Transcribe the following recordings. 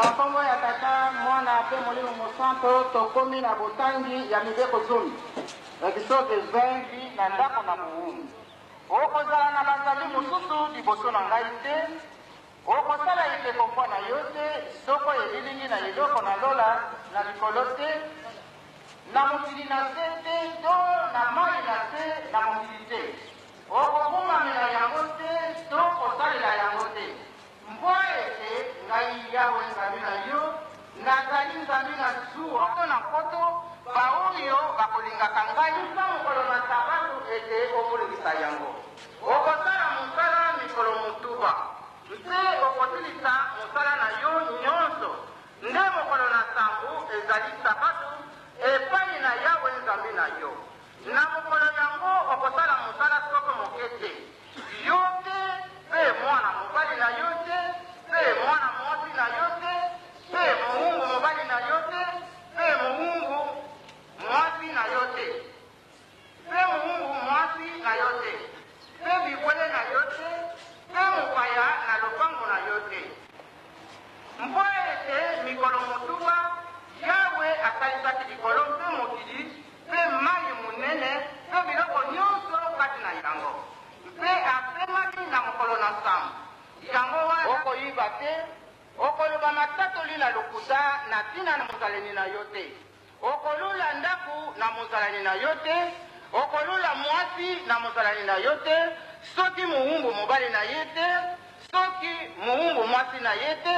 kombo ya tata mwana pe molimo mosanto tokomi na botangi ya mibeko zomi ekisoke 20 na ndako na muhungu okozala na bazali mosusu liboso na ngai te okosala ekeko mpo na yo te soko elilingi na eloko na lola na likolo te na mokili na se te to na mai na se na mokili te okobomamela yango te to kosalela yango te mpo ete ngai yawe nzambe na yo nazali nzambe na zuwa to na nkoto baoyo bakolingaka ngai mpa mokolo na sabato ete okolekisa yango okosala mosala mikolo motuba mpe okosilisa mosala na yo nyonso nde mokolo na sango ezali sabato epai na yawe nzambe na yo na mokolo yango okosala mosala soko moke te yo te mpe mwana mobali na yo te mpe mwana mwasi na yo te mpe mohungu mobali na yo te mpe mohungu mwasi na yo te mpe mohungu mwasi na yo te mpe bikwele na yo te mpe mopaya na lopango na yo te mpo ete mikolo motuba yawe asalisaki likolo mpe mokili mpe mai monene mpe biloko nyonso kati na yango mpe apemaki na mokolo na nsambo yango wana okoyiba te okoloba matatoli na lokuta na ntina na mozalani na yo te okolula ndako na mozalani na yo te okolula mwasi na mozalani na yo te soki mohungu mobali na ye te soki mohungu mwasi na ye te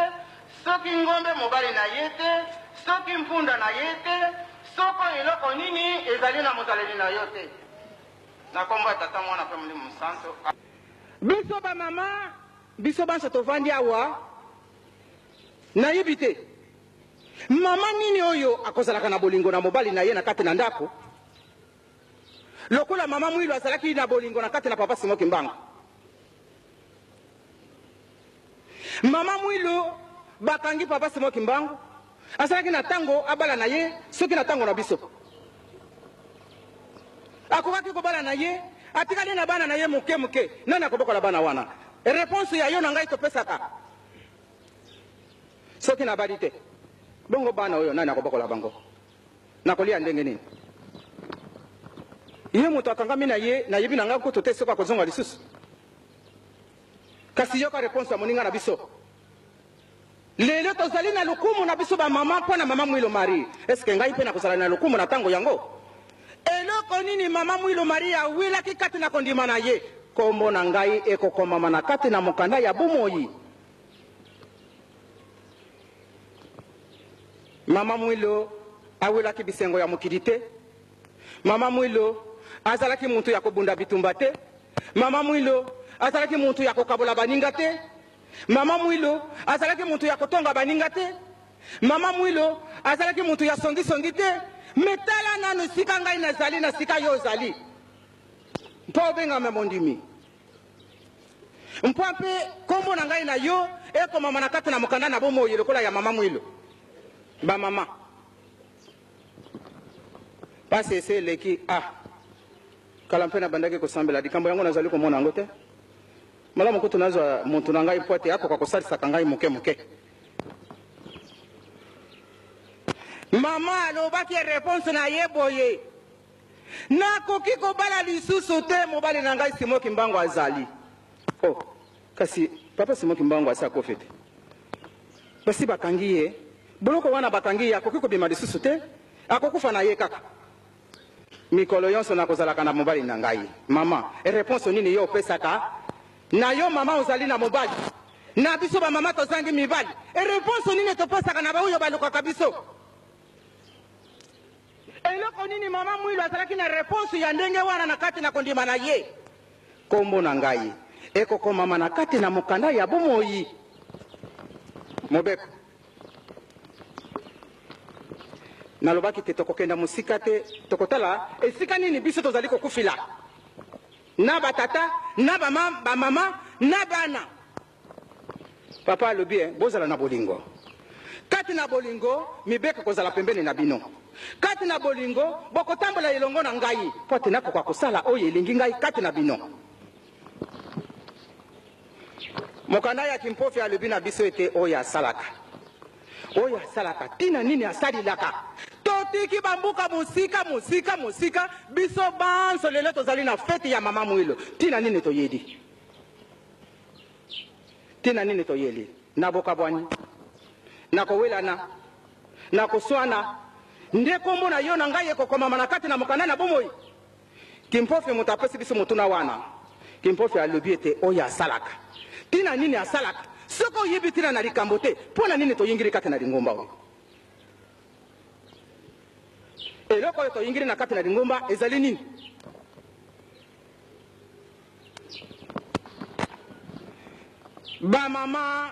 soki ngombe mobali na ye te soki mpunda na ye te soko eloko nini ezali na mozalani na yo te na kombo ya tata mwana mpe molimo mosantu biso bamama biso banso tovandi awa nayebi te mama nini oyo akozalaka na bolingo na mobali na ye na kati na ndako lokola mama mwilo azalaki na bolingo na kati na papa Simoki Mbangu mama mwilo bakangi papa Simoki Mbangu azalaki na tango abala na ye soki na tango na biso akokaki kobala na ye atikali na bana na ye moke moke nani akobokola bana wana réponse ya yo na ngai topesaka soki na bali te bongo bana oyo nani akobokola bango nakolia ndenge nini ye moto akangami na ye nayebi na ngai koto te soki akozonga lisusu kasi yoka réponse ya moninga na biso lelo tozali na lokumu na biso bamama mpo na mama Mwilo Marie eske ngai mpe nakozala na lokumu na ntango yango eloko nini mama Mwilo Marie awilaki kati na kondima na ye kombo na ngai ekokomama na kati na mokanda ya bomoi mama Mwilo awilaki bisengo ya mokili te mama Mwilo azalaki muntu ya kobunda bitumba te mama Mwilo azalaki muntu ya kokabola baninga te mama Mwilo azalaki muntu ya kotonga baninga te mama Mwilo azalaki muntu ya songi te metala nanu sika ngai nazali na sika yo ozali mpo obengama mondimi mpo mpe kombo na ngai na yo ekomama na kati na mokanda na bomoi lokola ya mama Mwilo bamama pasi ese eleki kala mpe na bandaki kosambela likambo yango nazali komona yango te malamu kutu nazwa muntu na ngai po ete akoka kosalisaka ngai moke moke mama alobaki réponse na ye boye nakoki kobala lisusu te mobali na ngai Simoki Mbangu azali kasi papa Simoki Mbangu asi akofi te basi bakangi ye boloko wana bakangi ye akoki kobima lisusu te akokufa na ye kaka mikolo yonso nakozalaka na mobali na ngai mama réponse nini yo opesaka na yo mama ozali na mobali na biso bamama tozangi mibali réponse nini topesaka na baoyo balukaka biso eloko nini mama Mwilo azalaki na réponse ya ndenge wana na kati na kondima na ye kombo na ngai ekokomama na kati na mokanda ya bomoi mobeko nalobaki te tokokenda mosika te tokotala esika nini biso tozali kokufila na batata na bamama na bana papa alobi bozala na bolingo kati na bolingo mibeko kozala pembeni na bino kati na bolingo bokotambola elongo na ngai po ate nakoka kosala oyo elingi ngai kati na bino mokanda ya kimpofi alobi na biso ete oyo asalaka oyo asalaka tina nini asalilaka totiki bambuka musika biso banso lelo tozali na fete ya mama mwilo tina nini toyedi naboka bwani nakowelana nakoswana nde kombo na yo na ngai ekokomama na kati na mokanda na bomoi kimpofe moto apesi biso motuna wana kimpofe alobi ete oyo asalaka tina nini asalaka soki oyebi tina na likambo te mpo na nini toyingiri kati na lingomba oyo eloko oyo toyingiri na kati na lingomba ezali nini bamama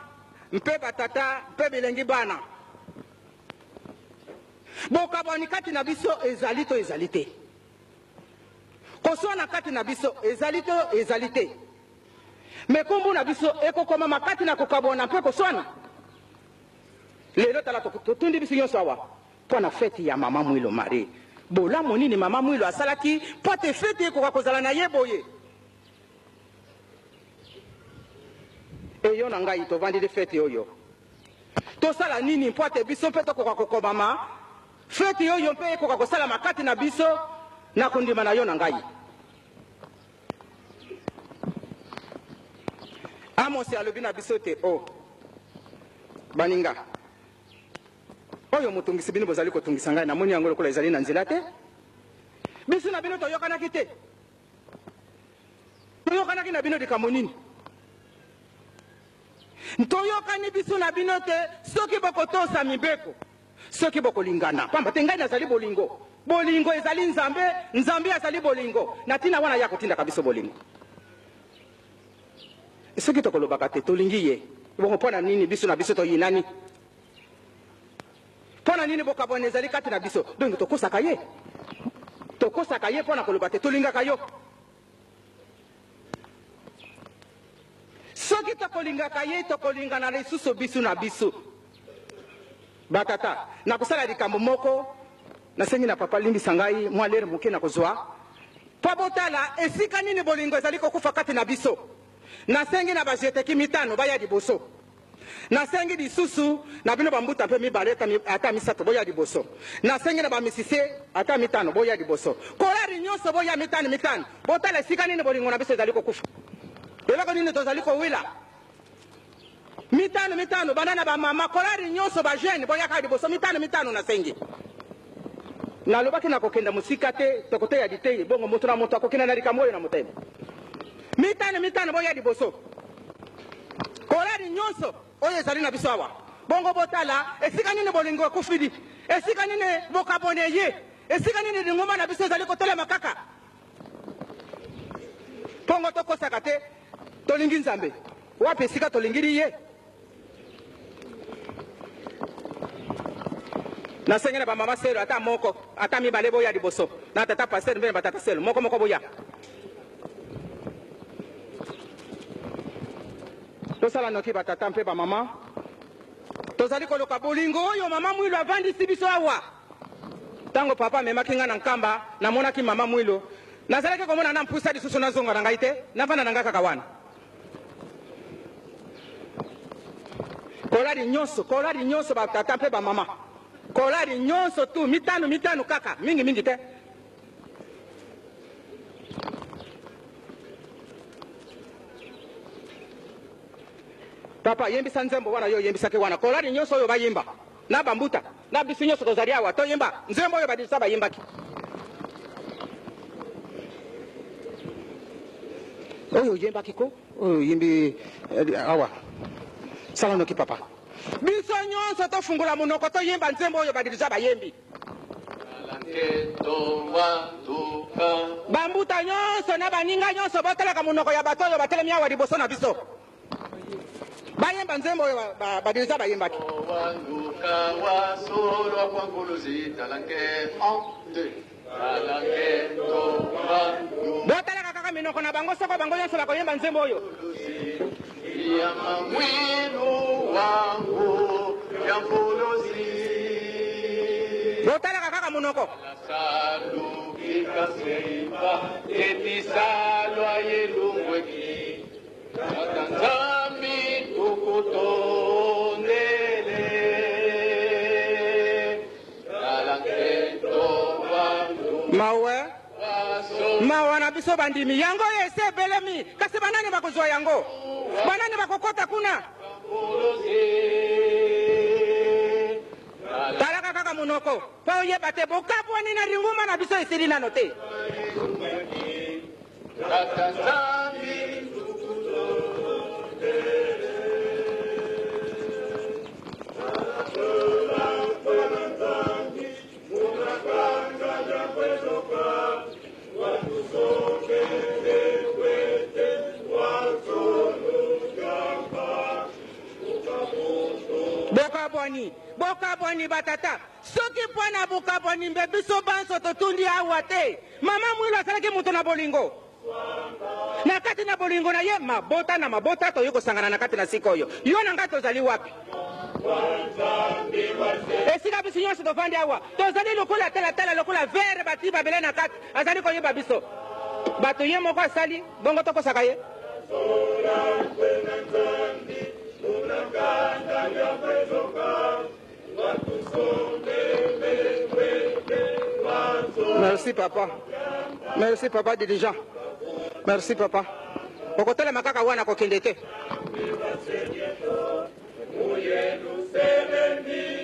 mpe batata mpe bilengi bana bokabwani kati na biso ezali to ezali te koswana kati na biso ezali to ezali te me kombo na biso ekokomama kati na kokabwana mpe koswana lelo tala totundi biso nyonso awa mpo na fete ya mama mwilo Marie bolamu nini mama mwilo asalaki mpo te fete ekoka kozala na ye boye eyo na ngai tovandeli fete oyo tosala nini mpo te biso mpe tokoka kokomama fete oyo mpe ekoka kosalama kati na biso na kondima na yo na ngai Amosi alobi na biso te baninga oyo motungisi bino bozali kotungisa ngai namoni yango lokola ezali na nzela te biso na bino toyokanaki te toyokanaki na bino likambo nini toyokani biso na bino te soki bokotosa mibeko soki bokolingana pamba te ngai nazali bolingo ezali nzambe azali bolingo na ntina wana ya kotindaka biso bolingo soki tokolobaka te tolingi ye bongo mpo na nini biso na biso toyinani mpo na nini bokabwana ezali kati na biso donc tokosaka ye mpo na koloba te tolingaka yo soki tokolingaka ye tokolingana lisusu biso na biso batata nakosala likambo moko nasengi na papa limbisa ngai mwa lere moke na kozwa mpo botala esika nini bolingo ezali kokufa kati na biso nasengi na bajeteki mitano baya liboso nasengi lisusu na bino bambuta mpe mibale ata misato boya liboso nasengi na bamisise ata mitano boya liboso kolari nyonso boya mitano botala esika nini bolingo na biso ezali kokufa eloko nini tozali kowila mitano banana bamama kolari nyonso bajeune boyaka liboso mitano nasengi nalobaki nakokenda mosika te tokoteya litei bongo moto na moto akokenda na likambo oyo na motema mitano boya liboso kolari nyonso oyo ezali na biso awa bongo botala esika nini bolingo ekufidi esika nini bokabone ye esika nini lingomba na biso ezali kotolema kaka bongo tokosaka te tolingi nzambe wapi esika tolingiri ye nasengela bamama selo ata moko ata mibale boya liboso na tata pasteur mbele batata selo moko boya tosala noki batata mpe bamama tozali koloka bolingo oyo mama mwilo avandisi biso awa ntango papa amemaki nga na nkamba namonaki mama mwilo nazalaki komona na mpusa lisusu nazonga na ngai te navanda na ngai kaka wana kolari nyonso batata mpe bamama kolari nyonso tu mitano kaka mingi te papa yembisa nzembo wana yo yembisaki wana kolari nyonso oyo bayemba na bambuta na biso nyonso tozali awa toyemba nzembo oyo badisa bayembaki oyo yembaki ko oyo yembi awa sala noki papa biso nyonso tofungula monoko toyemba nzembo oyo badisa bayembi bambuta nyonso na baninga nyonso boteleka monoko ya bato oyo batelemi awa liboso na biso bayemba nzembo oyo badisa bayembaki boteleka kaka minoko na bango soko bango nyonso bakoyemba nzembo oyo boteleka kaka monoko mawa na biso bandimi yango ese belemi kasi banani bakozwa yango banani bakokota kuna talaka kaka munoko po oyeba te bokabwani na ringuma na biso esili nano te bokabwani batata soki pwana bokabwani mbe biso banso totundi awa te mama mwilo asalaki mutu na bolingo na kati na bolingo na ye mabota na mabota toyo kosangana na kati na sika oyo yo na ngai tozali wapi esika biso nyonso tovandi awa tozali lokola talatala lokola vere bati babele na kati azali koyeba biso bato ye moko asali bongo tokosaka ye Merci papa. Merci papa dirigeant. Merci papa. Okotele makaka wana kokendete.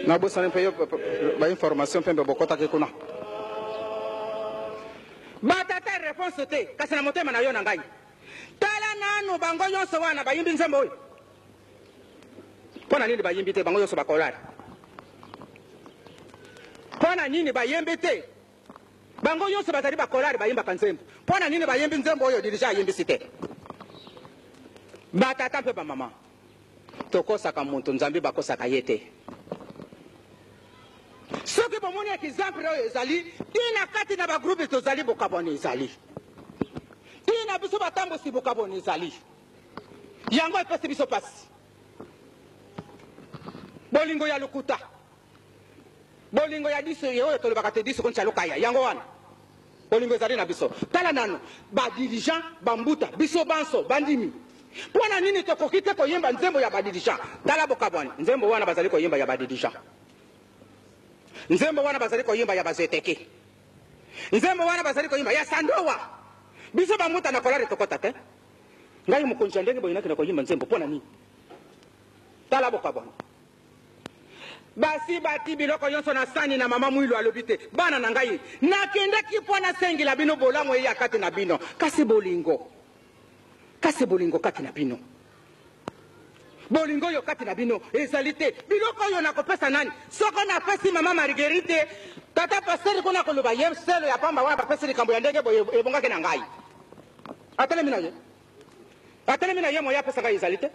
Na bosa mpe ba information pembe bokota ke kuna. Batata réponse te kasi na motema na yo na ngai. Tala nanu bango nyonso wana bayimbi nzembo oyo. Pona nini bayimbi te bango nyonso bakolala. Pona nini bayimbi te bango nyonso bazali bakolala bayimba kanzembo. Pona nini bayimbi nzembo oyo dirija yimbi site. Batata mpe ba mama. Tokosaka muntu nzambi bakosaka yete. Soki bomoni exemple oyo ezali tina kati na ba groupe tozali bokaboni ezali. Tina biso batambo si bokaboni ezali. Yango epesi biso pasi. Bolingo ya lukuta. Bolingo ya diso yo tolobaka te diso koncha lokaya yango wana. Bolingo ezali na biso. Tala nano ba dirigeant bambuta biso banso bandimi. Pona nini tokoki te koyemba nzembo ya ba dirigeant. Tala bokaboni nzembo wana bazali koyemba ya ba dirigeant. Nzembo wana bazali koyemba ya bazeteke. Nzembo wana bazali koyemba ya sandowa. Biso bamuta na kolare tokota te. Ngai mukonja ndenge boyina kina koyemba nzembo pona nini? Tala bokaboni. Basi bati biloko yonso na sani na mama mwilo alobite. Bana na ngai nakende kipona sengi la bino bolango ya kati na bino. Kasi bolingo. Kasi bolingo kati na bino. Bolingo yo kati na bino ezalite biloko yo nakopesa nani soko na pesi mama Marguerite tata pasteur kona koloba yem selo ya pamba wa pesi likambo ya ndenge boye ebongake na ngai atele mina ye moya pesa ngai ezalite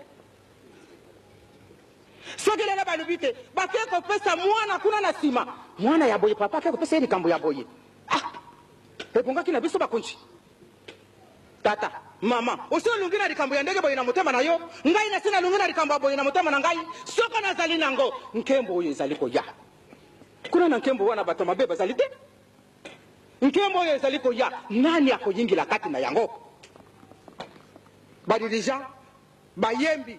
soki lelo balubite bake kopesa mwana kuna na sima mwana ya boye papa ke kopesa likambo ya boye ebongake na biso bakonji tata mama osio lungina likambo ya ndege boye na motema na yo ngai na sina lungina likambo boye na motema na ngai soko na zali nango nkembo oyo ezali koya kuna na nkembo wana bato mabe bazali te nkembo oyo ezali koya nani akoyingila kati na yango badirija bayembi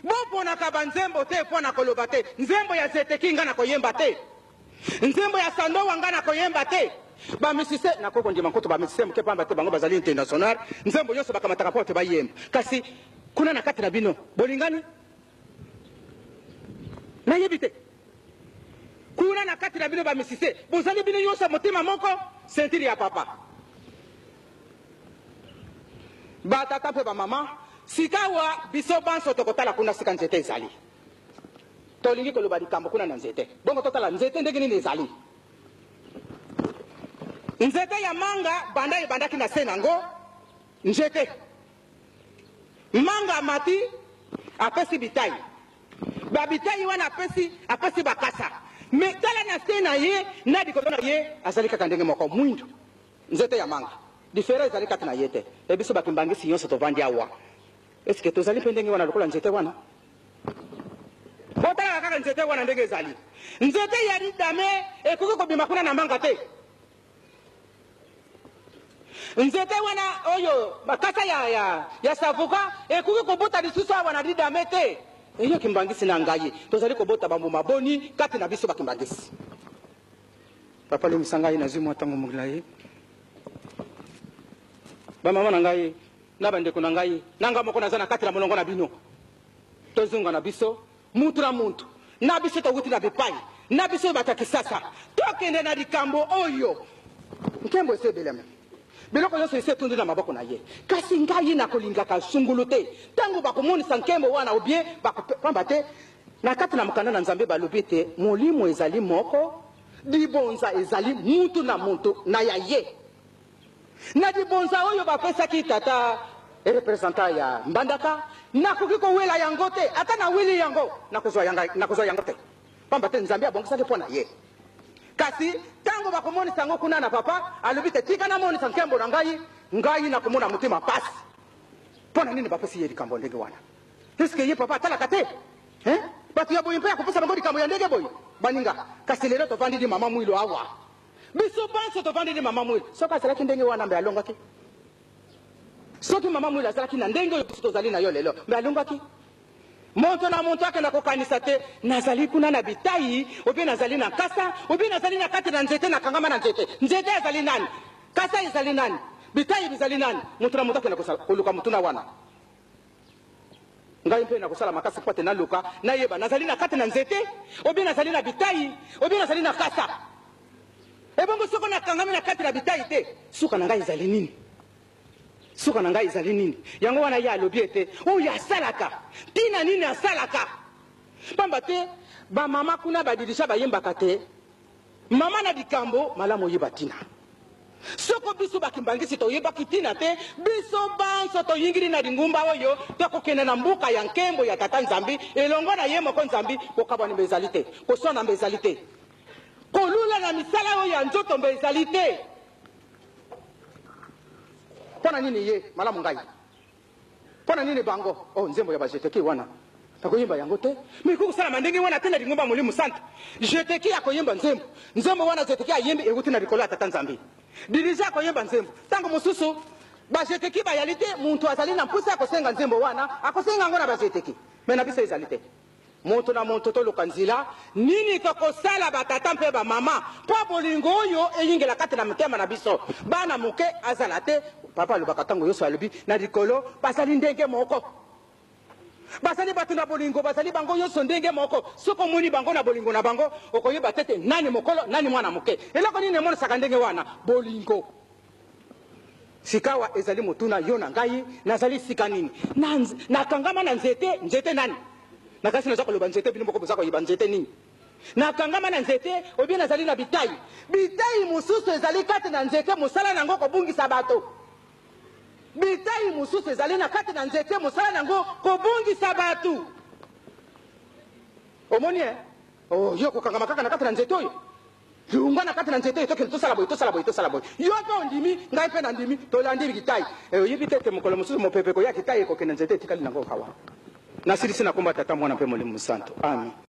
bopona ka banzembo te pona koloba te nzembo ya zeteki nga na koyemba te nzembo ya sandowa nga na koyemba te ba misise na koko ndima nkoto ba misise mke pamba te bango bazali international nzembo yoso bakamata kapote bayemba kasi kuna na kati na bino bolingani na yebite kuna na kati na bino ba misise bozali bino yoso motema moko sentiri ya papa ba tata pe ba mama sikawa biso banso tokotala kuna sika nzete ezali tolingi koloba likambo kuna na nzete bongo totala nzete ndenge nini ezali nzete ya manga banda ebandaki na se nango nzete manga mati apesi bitai babitai wana apesi bakasa me tala na se na ye na dikolo na ye azali kaka ndenge moko mwindu nzete ya manga difere ezali kati na ye te ebiso bakimbangisi nyonso tovandi awa eske tozali mpe ndenge wana lokola nzete wana botala kaka nzete wana ndenge ezali nzete ya ridame ekoki kobima kuna na manga te nzete wana oyo bakasa ya savuka ekoki kobota lisusu awa na ridame te eyo kimbangisi na ngai tozali kobota bambuma boni kati na biso bakimbangisi papa lomisa ngai nazwi mwa ntango molai bamama na ngai na bandeko na ngai nanga moko naza na kati na molongo na bino tozunga na biso mutu na muntu na biso towuti na bipai na biso bato ya kisasa tokende na likambo oyo nkembo ese ebeleme biloko nyonso esi etundi na maboko na ye kasi ngai nakolingaka sungulu te ntango bakomonisa nkembo wana obie pamba te na kati na mokanda na nzambe balobi ete molimo ezali moko libonza ezali mutu na muntu na ya ye na libonza oyo bapesaki tata representant ya mbandaka nakoki kowela yango te ata na wili yango nakozwa yango te pamba te nzambe abongisaki mpo na ye kasi ntango bakomonisa yango kuna na papa alobi te tika namonisa nkembo na ngai nakomona motema pasi mpo na nini bapesi ye likambo ndenge wana eske ye papa atalaka te bato ya boye mpe ya kopesa bango likambo ya ndenge boye baninga kasi lelo tovandidi mama mwilo awa biso banso tovandidi mama mwilo soki azalaki ndenge wana mbe alongaki soki mama mwilo azalaki na ndenge oyo biso tozali na yo lelo mbe alongaki monto na monto akenda kokanisa te nazali kuna na bitai obi nazali na kasa obi nazali na kati na nzete na kangama na nzete ezali nani kasa ezali nani bitai bizali nani monto na monto akenda koluka mutuna wana ngai mpe na kosala makasi mpo te naluka nayeba nazali na kati na nzete obi nazali na bitai obi nazali na kasa ebongo soko nakangami na kati na bitai te suka na ngai ezali nini suka na ngai ezali nini yango wana ye alobi ete oyo asalaka ntina nini asalaka pamba te bamama kuna badirisha bayembaka te mama na likambo malamu oyeba ntina soko biso bakimbangisi toyebaki ntina te biso banso toyingiri na lingumba oyo tokokende na mbuka ya nkembo ya tata nzambi elongo na ye moko nzambi kokabwana mbe ezali te koswana mbe ezali te kolula na misala oyo ya nzoto mbe ezali te mpona nini ye malamu ngai mpona nini bango nzembo ya bajeteki wana akoyemba yango te miko kusala ndenge wana tena lingomba mulimu santa jeteki akoyemba nzembo wana jeteki ayembi ekuti na likolo ya tata nzambi dirija akoyemba nzembo tango mosusu bajeteki bayali te muntu azali na mpusa akosenga nzembo wana akosenga ngo na bajeteki me na biso ezali te moto na moto toluka nzila nini tokosala batata mpe bamama mpo bolingo oyo eyingela kati na mitema na biso bana moke azala te papa alobaka ntango nyonso alobi na likolo bazali ndenge moko bazali bato na bolingo bazali bango nyonso ndenge moko soki omoni bango na bolingo na bango okoyeba te te nani mokolo nani mwana moke eloko nini emonisaka ndenge wana bolingo sikawa ezali motuna yo na ngai nazali sika nini nakangama na nzete nani nakasi naza koloba nzete bino moko boza koyeba nzete nini nakangama na nzete obi nazali na bitai mosusu ezali kati na nzete mosala nango kobungisa bato bitai mosusu ezali na kati na nzete mosala nango kobungisa bato omoni yo kokangama kaka na kati na nzete oyo lunga na kati na nzete oyo tokende tosala boye yo mpe ondimi ngai mpe na ndimi tolandi bitai oyebi te ete mokolo mosusu mopepe koya kitai ekokende nzete etikali nango kawa nasilisi na komba tata mwana mpe molimo santo amen